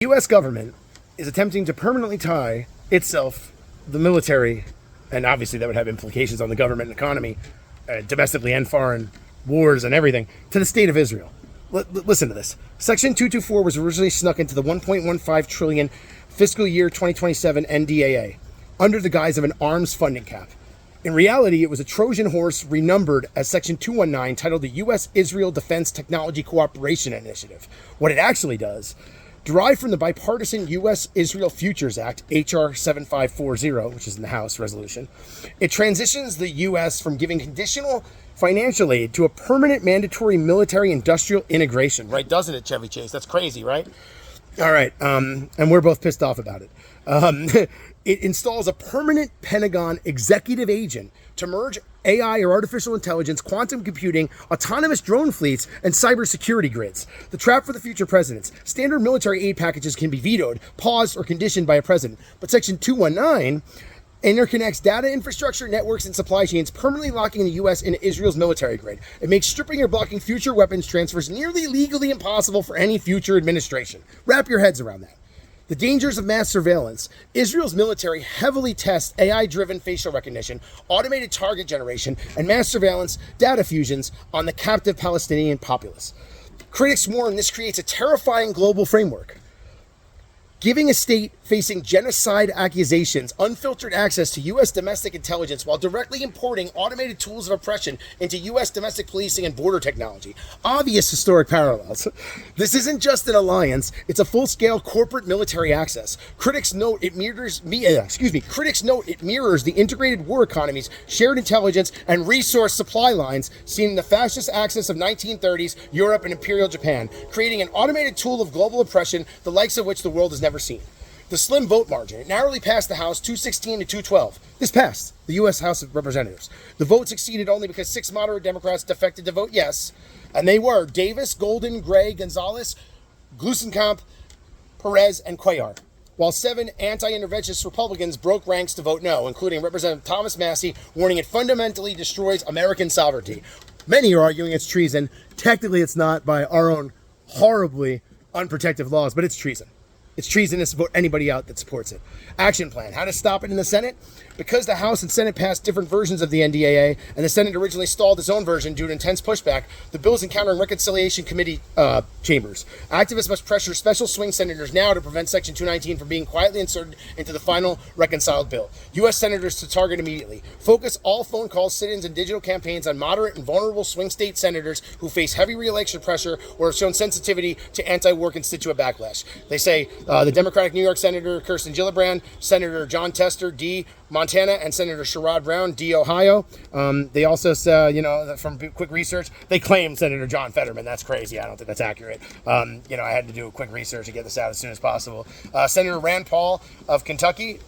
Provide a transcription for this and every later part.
U.S. government is attempting to permanently tie itself, the military, and obviously that would have implications on the government and economy, domestically and foreign, wars and everything, to the state of Israel. Listen to this. Section 224 was originally snuck into the 1.15 trillion fiscal year 2027 NDAA under the guise of an arms funding cap. In reality, it was a Trojan horse renumbered as Section 219, titled the U.S.-Israel Defense Technology Cooperation Initiative. What it actually does, derived from the bipartisan U.S.-Israel Futures Act, H.R. 7540, which is in the House resolution, it transitions the U.S. from giving conditional financial aid to a permanent mandatory military-industrial integration. Right, doesn't it, Chevy Chase? That's crazy, right? All right, and we're both pissed off about it. It installs a permanent Pentagon executive agent to merge AI or artificial intelligence, quantum computing, autonomous drone fleets, and cybersecurity grids. The trap for the future presidents. Standard military aid packages can be vetoed, paused, or conditioned by a president. But Section 219 interconnects data infrastructure, networks, and supply chains, permanently locking the U.S. into Israel's military grid. It makes stripping or blocking future weapons transfers nearly legally impossible for any future administration. Wrap your heads around that. The dangers of mass surveillance. Israel's military heavily tests AI-driven facial recognition, automated target generation, and mass surveillance data fusions on the captive Palestinian populace. Critics warn this creates a terrifying global framework, giving a state facing genocide accusations unfiltered access to U.S. domestic intelligence while directly importing automated tools of oppression into U.S. domestic policing and border technology. Obvious historic parallels. This isn't just an alliance, it's a full-scale corporate military access. Critics note it mirrors the integrated war economies, shared intelligence, and resource supply lines seen in the fascist axis of 1930s Europe and Imperial Japan, creating an automated tool of global oppression, the likes of which the world has never seen. The slim vote margin. It narrowly passed the House 216 to 212. This passed the U.S. House of Representatives. The vote succeeded only because 6 moderate Democrats defected to vote yes, and they were Davis, Golden, Gray, Gonzalez, Glusenkamp, Perez, and Cuellar, while 7 anti-interventionist Republicans broke ranks to vote no, including Representative Thomas Massey, warning it fundamentally destroys American sovereignty. Many are arguing it's treason. Technically, it's not by our own horribly unprotective laws, but it's treason. It's treasonous to vote anybody out that supports it. Action plan. How to stop it in the Senate? Because the House and Senate passed different versions of the NDAA, and the Senate originally stalled its own version due to intense pushback, the bill is encountering Reconciliation Committee chambers. Activists must pressure special swing senators now to prevent Section 219 from being quietly inserted into the final reconciled bill. U.S. senators to target immediately. Focus all phone calls, sit-ins, and digital campaigns on moderate and vulnerable swing state senators who face heavy re-election pressure or have shown sensitivity to anti-war constituent backlash. They say the Democratic New York Senator Kirsten Gillibrand, Senator John Tester, D., Montana, and Senator Sherrod Brown, D. Ohio. They also say, from quick research, they claim Senator John Fetterman. That's crazy. I don't think that's accurate. I had to do a quick research to get this out as soon as possible. Senator Rand Paul of Kentucky,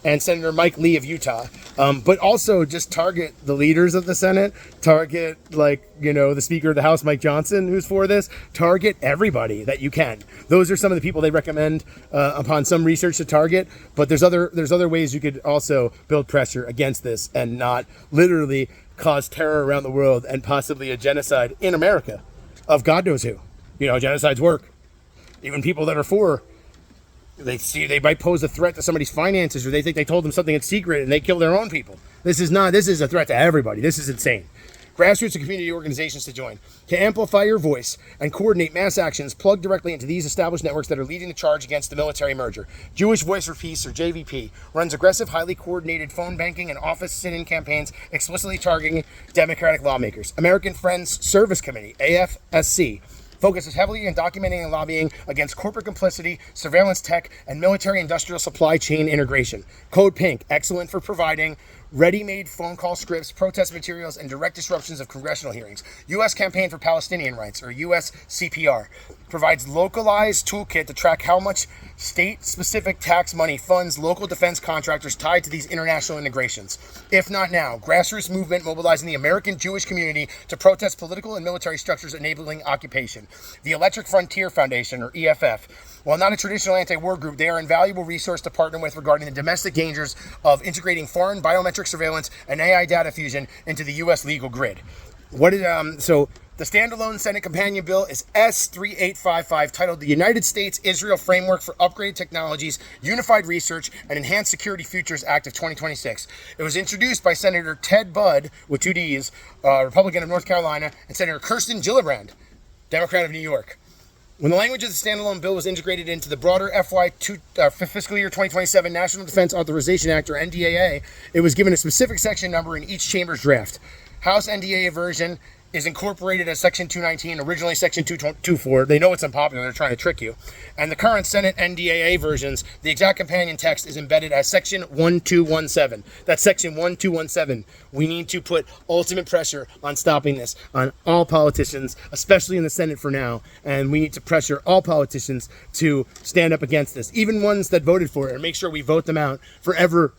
and Senator Mike Lee of Utah. But also just target the leaders of the Senate, target the Speaker of the House, Mike Johnson, who's for this, target everybody that you can. Those are some of the people they recommend upon some research to target, but there's other ways you could also build pressure against this and not literally cause terror around the world and possibly a genocide in America of God knows who. Genocides work. Even people that are for, they might pose a threat to somebody's finances, or they think they told them something in secret and they kill their own people. This is a threat to everybody. This is insane. Grassroots and community organizations to join. To amplify your voice and coordinate mass actions, plug directly into these established networks that are leading the charge against the military merger. Jewish Voice for Peace, or JVP, runs aggressive, highly coordinated phone banking and office sit-in campaigns explicitly targeting Democratic lawmakers. American Friends Service Committee, AFSC, focuses heavily on documenting and lobbying against corporate complicity, surveillance tech, and military-industrial supply chain integration. Code Pink, excellent for providing ready-made phone call scripts, protest materials, and direct disruptions of congressional hearings. U.S. Campaign for Palestinian Rights, or USCPR, provides localized toolkit to track how much state-specific tax money funds local defense contractors tied to these international integrations. If not now, grassroots movement mobilizing the American Jewish community to protest political and military structures enabling occupation. The Electric Frontier Foundation, or EFF, while not a traditional anti-war group, they are an invaluable resource to partner with regarding the domestic dangers of integrating foreign biometric surveillance and AI data fusion into the U.S. legal grid. So The standalone Senate companion bill is S3855, titled the United States-Israel Framework for Upgraded Technologies, Unified Research, and Enhanced Security Futures Act of 2026. It was introduced by Senator Ted Budd, with 2 Ds, Republican of North Carolina, and Senator Kirsten Gillibrand, Democrat of New York. When the language of the standalone bill was integrated into the broader fiscal year 2027 National Defense Authorization Act, or NDAA, it was given a specific section number in each chamber's draft. House NDAA version is incorporated as Section 219, originally Section 224. They know it's unpopular, they're trying to trick you. And the current Senate NDAA versions, the exact companion text is embedded as Section 1217. That's Section 1217. We need to put ultimate pressure on stopping this, on all politicians, especially in the Senate for now. And we need to pressure all politicians to stand up against this, even ones that voted for it, and make sure we vote them out for ever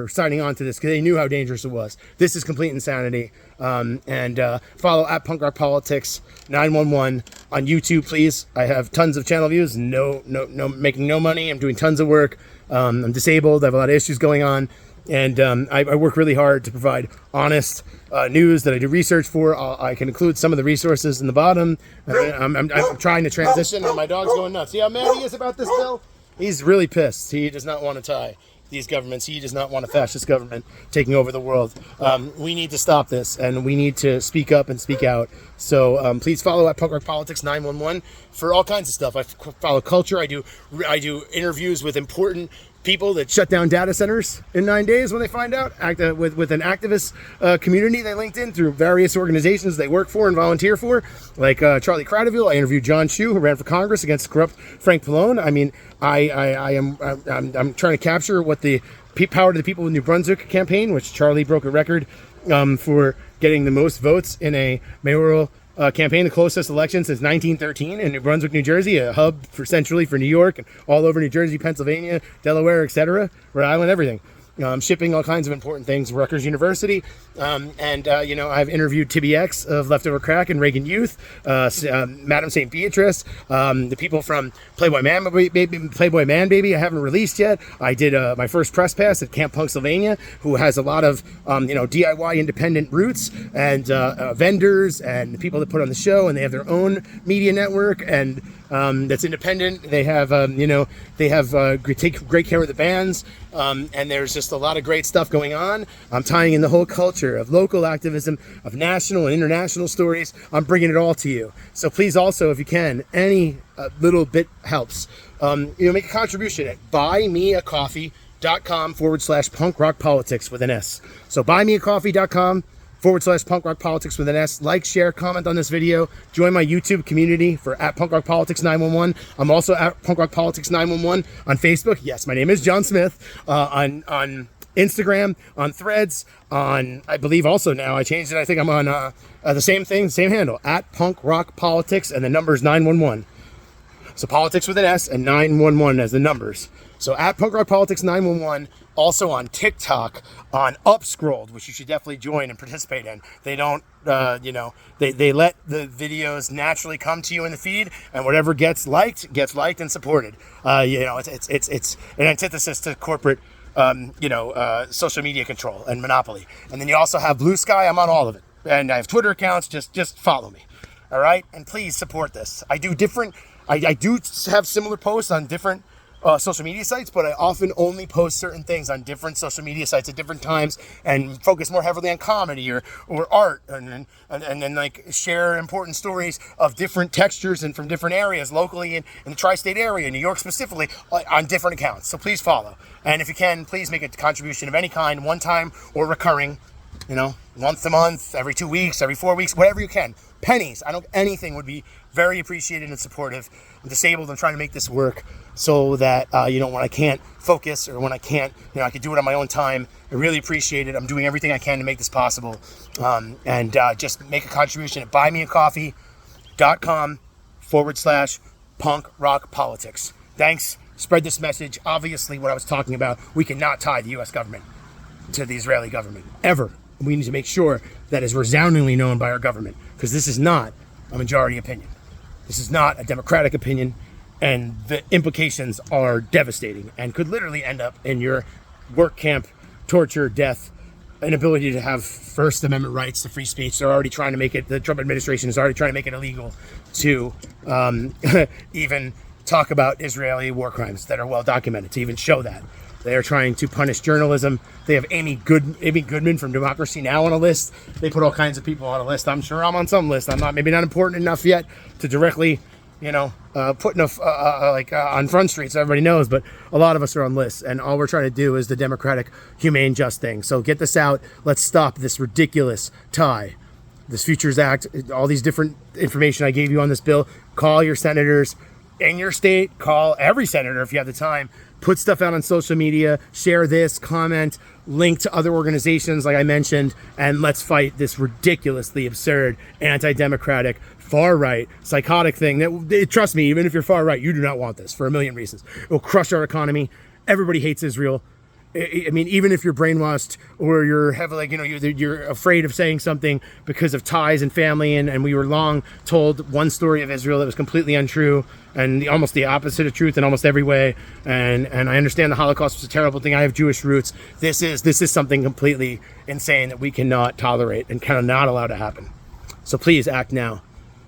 signing on to this, because they knew how dangerous it was. This is complete insanity. Follow at Punk Rock Politics 911 on YouTube, please. I have tons of channel views. No, making no money. I'm doing tons of work. I'm disabled. I have a lot of issues going on, and I work really hard to provide honest news that I do research for. I can include some of the resources in the bottom. I'm trying to transition, and my dog's going nuts. See how mad he is about this bill? He's really pissed. He does not want to tie these governments. He does not want a fascist government taking over the world. We need to stop this, and we need to speak up and speak out. So please follow at Punk Rock Politics 911 for all kinds of stuff. I follow culture. I do interviews with important people that shut down data centers in 9 days when they find out, with an activist community they linked in through various organizations they work for and volunteer for, like Charlie Cradaville. I interviewed John Chu, who ran for Congress against corrupt Frank Pallone. I mean, I'm trying to capture what the Power to the People of New Brunswick campaign, which Charlie broke a record for getting the most votes in a mayoral campaign, the closest election since 1913 in New Brunswick, New Jersey, a hub centrally for New York and all over New Jersey, Pennsylvania, Delaware, etc., Rhode Island, everything. Shipping all kinds of important things, Rutgers University, I've interviewed TBX of Leftover Crack and Reagan Youth, Madam St. Beatrice, the people from Playboy Man Baby. I haven't released yet. I did my first press pass at Camp Punksylvania, who has a lot of DIY independent roots and vendors and the people that put on the show, and they have their own media network and that's independent. They have take great care of the bands, and there's just a lot of great stuff going on. I'm tying in the whole culture of local activism, of national and international stories. I'm bringing it all to you. So please also, if you can, any little bit helps. Make a contribution at buymeacoffee.com/punk rock politics with an S. So buymeacoffee.com/punk rock politics with an S. Like, share, comment on this video. Join my YouTube community for at Punk Rock Politics 911. I'm also at Punk Rock Politics 911 on Facebook. Yes, my name is John Smith. On Instagram, on Threads, on, I believe also now I changed it. I think I'm on the same thing, same handle, at Punk Rock Politics, and the number's 911. So politics with an S and 911 as the numbers. So at Punk Rock Politics 911. Also on TikTok, on Upscrolled, which you should definitely join and participate in. They don't, they let the videos naturally come to you in the feed, and whatever gets liked and supported. It's an antithesis to corporate, social media control and monopoly. And then you also have Blue Sky. I'm on all of it, and I have Twitter accounts. Just follow me, all right? And please support this. I do have similar posts on different social media sites, but I often only post certain things on different social media sites at different times, and focus more heavily on comedy or art, and then like share important stories of different textures and from different areas locally in the tri-state area, New York specifically, on different accounts. So please follow, and if you can, please make a contribution of any kind, one time or recurring, once a month, every 2 weeks, every 4 weeks, whatever you can. Pennies, anything would be very appreciated and supportive. I'm disabled. I'm trying to make this work so that, when I can't focus, or when I can't, I can do it on my own time. I really appreciate it. I'm doing everything I can to make this possible. Just make a contribution at buymeacoffee.com/punk rock politics. Thanks. Spread this message. Obviously, what I was talking about, we cannot tie the U.S. government to the Israeli government, ever. We need to make sure that is resoundingly known by our government, because this is not a majority opinion. This is not a democratic opinion, and the implications are devastating and could literally end up in your work camp, torture, death, inability to have First Amendment rights to free speech. They're already trying to make it, the Trump administration is already trying to make it illegal to even talk about Israeli war crimes that are well documented, to even show that. They are trying to punish journalism. They have Amy Goodman from Democracy Now! On a list. They put all kinds of people on a list. I'm sure I'm on some list. I'm maybe not important enough yet to directly, put enough on Front Street so everybody knows, but a lot of us are on lists, and all we're trying to do is the democratic, humane, just thing. So get this out. Let's stop this ridiculous tie. This Futures Act, all these different information I gave you on this bill. Call your senators in your state. Call every senator if you have the time. Put stuff out on social media, share this, comment, link to other organizations like I mentioned, and let's fight this ridiculously absurd, anti-democratic, far-right, psychotic thing that, trust me, even if you're far-right, you do not want this for a million reasons. It will crush our economy. Everybody hates Israel. I mean, even if you're brainwashed or you're heavily, you're afraid of saying something because of ties and family, and we were long told one story of Israel that was completely untrue and almost the opposite of truth in almost every way. And I understand the Holocaust was a terrible thing. I have Jewish roots. This is something completely insane that we cannot tolerate and cannot allow to happen. So please act now.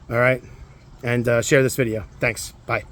All right, and share this video. Thanks. Bye.